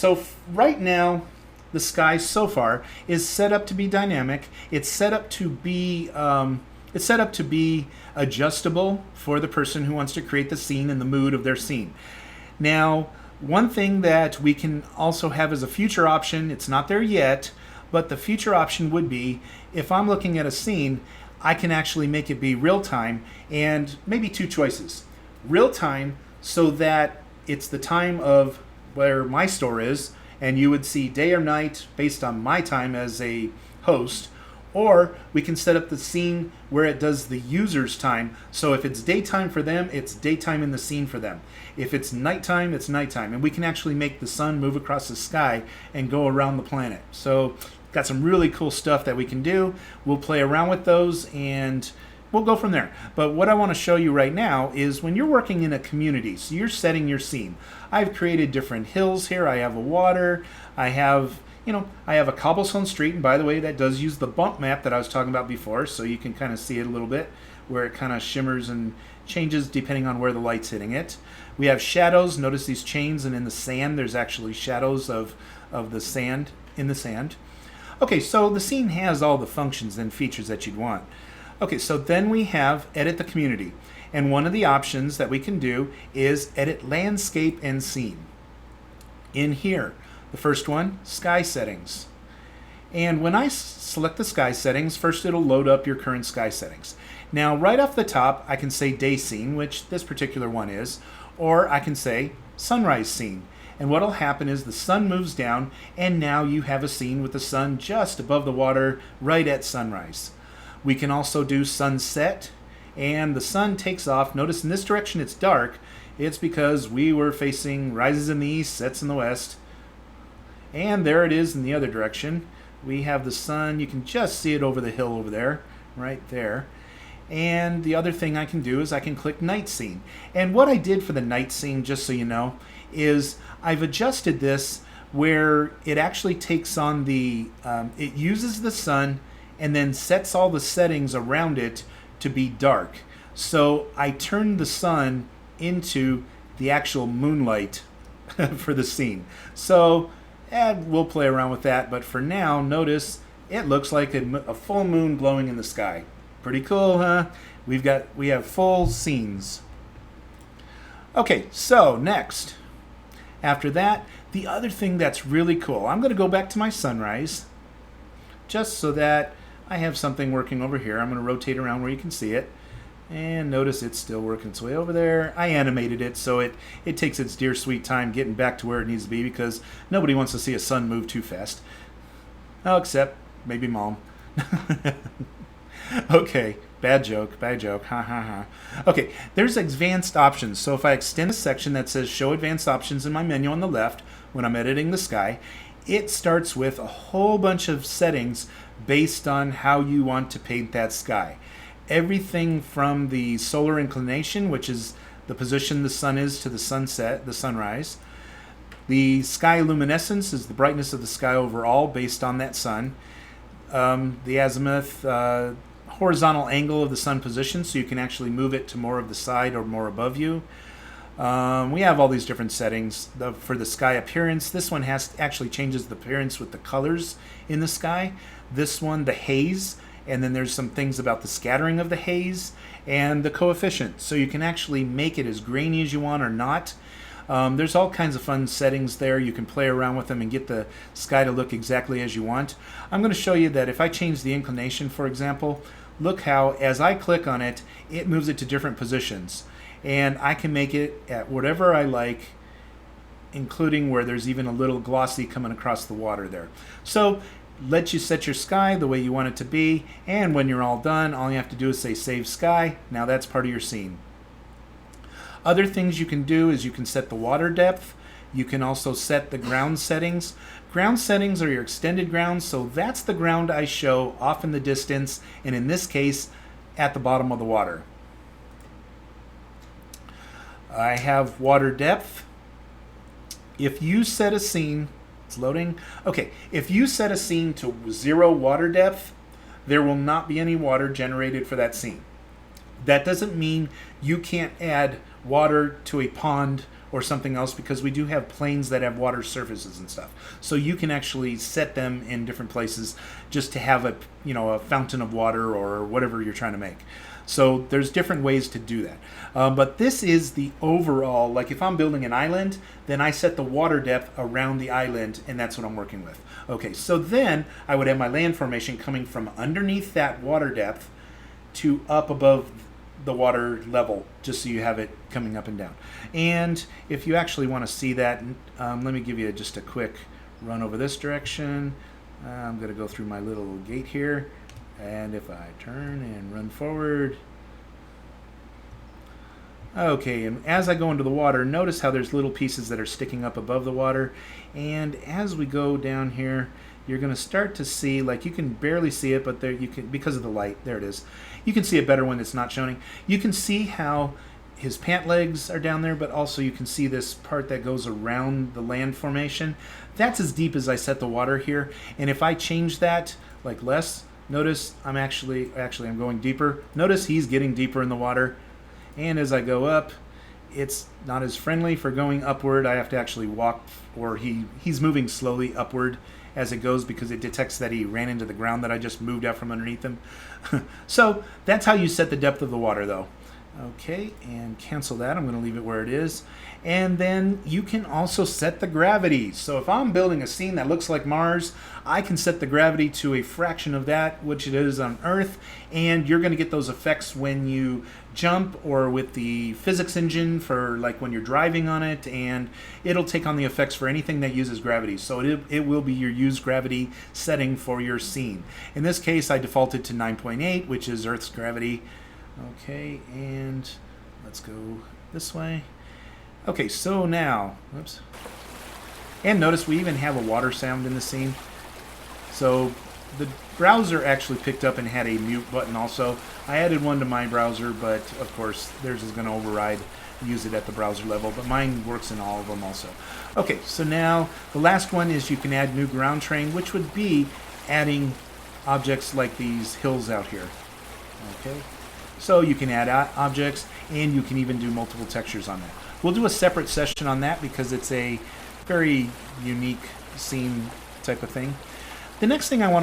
So right now, the sky so far is set up to be dynamic. It's set up to be adjustable for the person who wants to create the scene and the mood of their scene. Now, one thing that we can also have as a future option, it's not there yet, but the future option would be if I'm looking at a scene, I can actually make it be real time, and maybe two choices. Real time so that it's the time of where my store is, and you would see day or night based on my time as a host, or we can set up the scene where it does the user's time. So if it's daytime for them, it's daytime in the scene for them. If it's nighttime, it's nighttime. And we can actually make the sun move across the sky and go around the planet. So got some really cool stuff that we can do. We'll play around with those and we'll go from there. But what I want to show you right now is when you're working in a community, so you're setting your scene. I've created different hills here. I have a water. I have a cobblestone street, and by the way, that does use the bump map that I was talking about before, so you can kind of see it a little bit, where it kind of shimmers and changes depending on where the light's hitting it. We have shadows. Notice these chains, and in the sand, there's actually shadows of the sand in the sand. Okay, so the scene has all the functions and features that you'd want. Okay, so then we have edit the community, and one of the options that we can do is edit landscape and scene. In here, the first one, sky settings. And when I select the sky settings, first it'll load up your current sky settings. Now right off the top, I can say day scene, which this particular one is, or I can say sunrise scene. And what'll happen is the sun moves down, and now you have a scene with the sun just above the water right at sunrise. We can also do sunset, and the sun takes off. Notice in this direction it's dark. It's because we were facing rises in the east, sets in the west. And there it is in the other direction. We have the sun. You can just see it over the hill over there, right there. And the other thing I can do is I can click night scene. And what I did for the night scene, just so you know, is I've adjusted this where it actually takes on it uses the sun and then sets all the settings around it to be dark. So I turned the sun into the actual moonlight for the scene. So we'll play around with that, but for now, notice it looks like a full moon glowing in the sky. Pretty cool, huh? We have full scenes. Okay, so next, after that, the other thing that's really cool, I'm going to go back to my sunrise, just so that I have something working over here. I'm going to rotate around where you can see it. And notice it's still working its way over there. I animated it, so it takes its dear sweet time getting back to where it needs to be because nobody wants to see a sun move too fast. Oh, except maybe mom. Okay, bad joke, ha ha ha. Okay, there's advanced options. So if I extend a section that says show advanced options in my menu on the left when I'm editing the sky, it starts with a whole bunch of settings based on how you want to paint that sky. Everything from the solar inclination, which is the position the sun is to the sunset, the sunrise. The sky luminescence is the brightness of the sky overall based on that sun. The azimuth, horizontal angle of the sun position, so you can actually move it to more of the side or more above you. We have all these different settings. For the sky appearance, this one actually changes the appearance with the colors in the sky. This one, the haze. And then there's some things about the scattering of the haze and the coefficient. So you can actually make it as grainy as you want or not. There's all kinds of fun settings there. You can play around with them and get the sky to look exactly as you want. I'm going to show you that if I change the inclination, for example, look how as I click on it, it moves it to different positions. And I can make it at whatever I like, including where there's even a little glossy coming across the water there. So let you set your sky the way you want it to be, and when you're all done, all you have to do is say save sky. Now that's part of your scene. Other things you can do is you can set the water depth. You can also set the ground settings. Ground settings are your extended ground, so that's the ground I show off in the distance, and in this case, at the bottom of the water. I have water depth. If you set a scene, it's loading. Okay, if you set a scene to 0 water depth, there will not be any water generated for that scene. That doesn't mean you can't add water to a pond or something else, because we do have planes that have water surfaces and stuff. So you can actually set them in different places just to have a, a fountain of water or whatever you're trying to make. So there's different ways to do that. But this is the overall, like if I'm building an island, then I set the water depth around the island, and that's what I'm working with. Okay, so then I would have my land formation coming from underneath that water depth to up above the water level, just so you have it coming up and down. And if you actually want to see that, let me give you just a quick run over this direction. I'm going to go through my little gate here. And if I turn and run forward, okay, and as I go into the water, notice how there's little pieces that are sticking up above the water. And as we go down here, you're going to start to see, like, you can barely see it, but there you can, because of the light, there it is. You can see it better when it's not showing. You can see how his pant legs are down there, but also you can see this part that goes around the land formation. That's as deep as I set the water here. And if I change that, like less, notice I'm actually I'm going deeper. Notice he's getting deeper in the water. And as I go up, it's not as friendly for going upward. I have to actually walk, or he's moving slowly upward as it goes, because it detects that he ran into the ground that I just moved out from underneath him. So that's how you set the depth of the water, though. Okay, and cancel that. I'm going to leave it where it is. And then you can also set the gravity. So if I'm building a scene that looks like Mars, I can set the gravity to a fraction of that, which it is on Earth, and you're going to get those effects when you jump, or with the physics engine for like when you're driving on it, and it'll take on the effects for anything that uses gravity. So it will be your use gravity setting for your scene. In this case, I defaulted to 9.8, which is Earth's gravity. Okay, and let's go this way. Okay, so now, whoops. And notice we even have a water sound in the scene. So the browser actually picked up and had a mute button also. I added one to my browser, but of course theirs is going to override, use it at the browser level, but mine works in all of them also. Okay, so now the last one is you can add new ground terrain, which would be adding objects like these hills out here. Okay. So you can add objects, and you can even do multiple textures on that. We'll do a separate session on that because it's a very unique scene type of thing. The next thing I want to